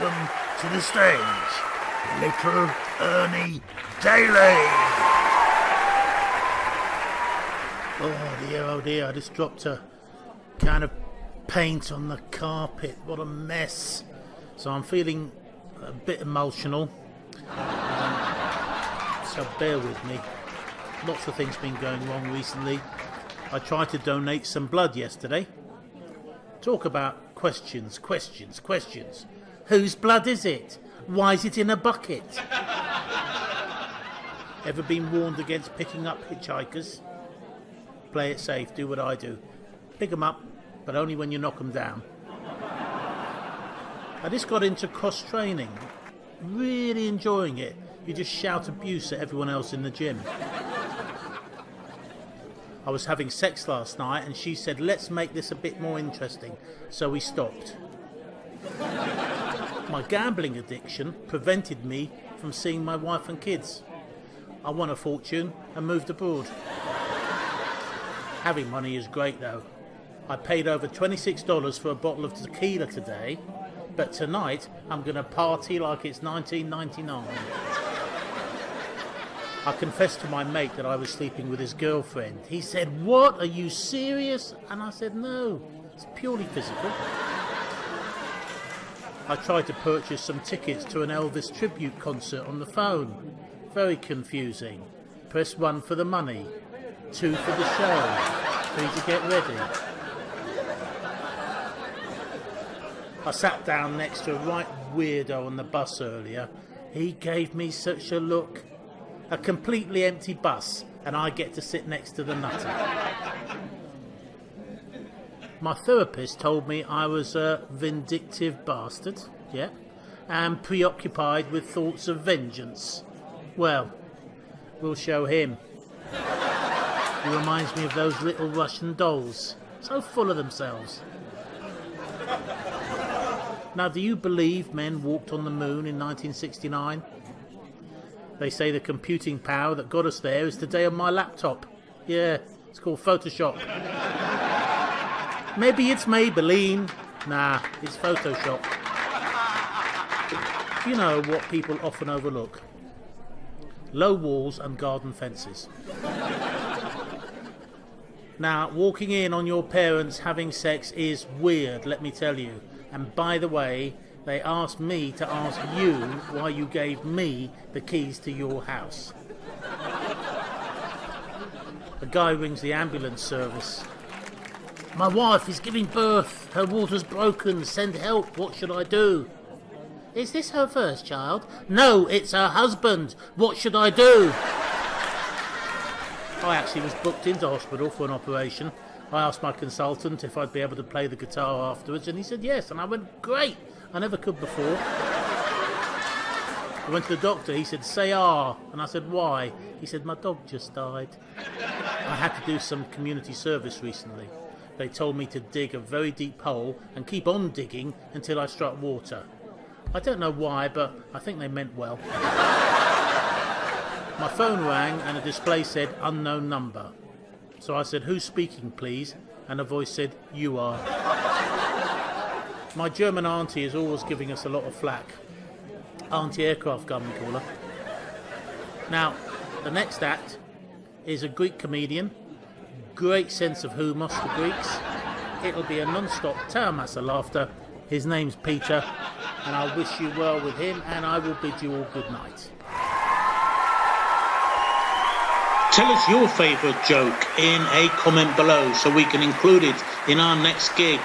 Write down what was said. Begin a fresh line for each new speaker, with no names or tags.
welcome to the stage, little Ernie Daley. Oh dear, I just dropped a can of paint on the carpet. What a mess. So I'm feeling a bit emotional. So bear with me. Lots of things been going wrong recently. I tried to donate some blood yesterday. Talk about questions. Whose blood is it? Why is it in a bucket? Ever been warned against picking up hitchhikers? Play it safe, do what I do. Pick them up, but only when you knock them down. I just got into cross training. Really enjoying it. You just shout abuse at everyone else in the gym. I was having sex last night and she said, let's make this a bit more interesting. So we stopped. My gambling addiction prevented me from seeing my wife and kids. I won a fortune and moved abroad. Having money is great though. I paid over $26 for a bottle of tequila today, but tonight I'm going to party like it's 1999. I confessed to my mate that I was sleeping with his girlfriend. He said, "What? Are you serious?" And I said, "No, it's purely physical." I tried to purchase some tickets to an Elvis tribute concert on the phone. Very confusing. Press 1 for the money, 2 for the show, 3 to get ready. I sat down next to a right weirdo on the bus earlier. He gave me such a look. A completely empty bus, and I get to sit next to the nutter. My therapist told me I was a vindictive bastard, and preoccupied with thoughts of vengeance. Well, we'll show him. He reminds me of those little Russian dolls, so full of themselves. Now, do you believe men walked on the moon in 1969? They say the computing power that got us there is today on my laptop. Yeah, it's called Photoshop. Maybe it's Maybelline. Nah, it's Photoshop. You know what people often overlook? Low walls and garden fences. Now, walking in on your parents having sex is weird, let me tell you. And by the way, they asked me to ask you why you gave me the keys to your house. A guy rings the ambulance service. My wife is giving birth. Her water's broken. Send help. What should I do? Is this her first child? No, it's her husband. What should I do? I actually was booked into hospital for an operation. I asked my consultant if I'd be able to play the guitar afterwards, and he said yes, and I went, great. I never could before. I went to the doctor. He said, say ah. And I said, why? He said, my dog just died. I had to do some community service recently. They told me to dig a very deep hole and keep on digging until I struck water. I don't know why, but I think they meant well. My phone rang and a display said unknown number. So I said, who's speaking, please? And a voice said, you are. My German auntie is always giving us a lot of flack. Auntie Aircraft Gun, we call her. Now, the next act is a Greek comedian. Great sense of humour, the Greeks. It'll be a non-stop tailmass of laughter. His name's Peter, and I wish you well with him, and I will bid you all good night. Tell us your favourite joke in a comment below so we can include it in our next gig.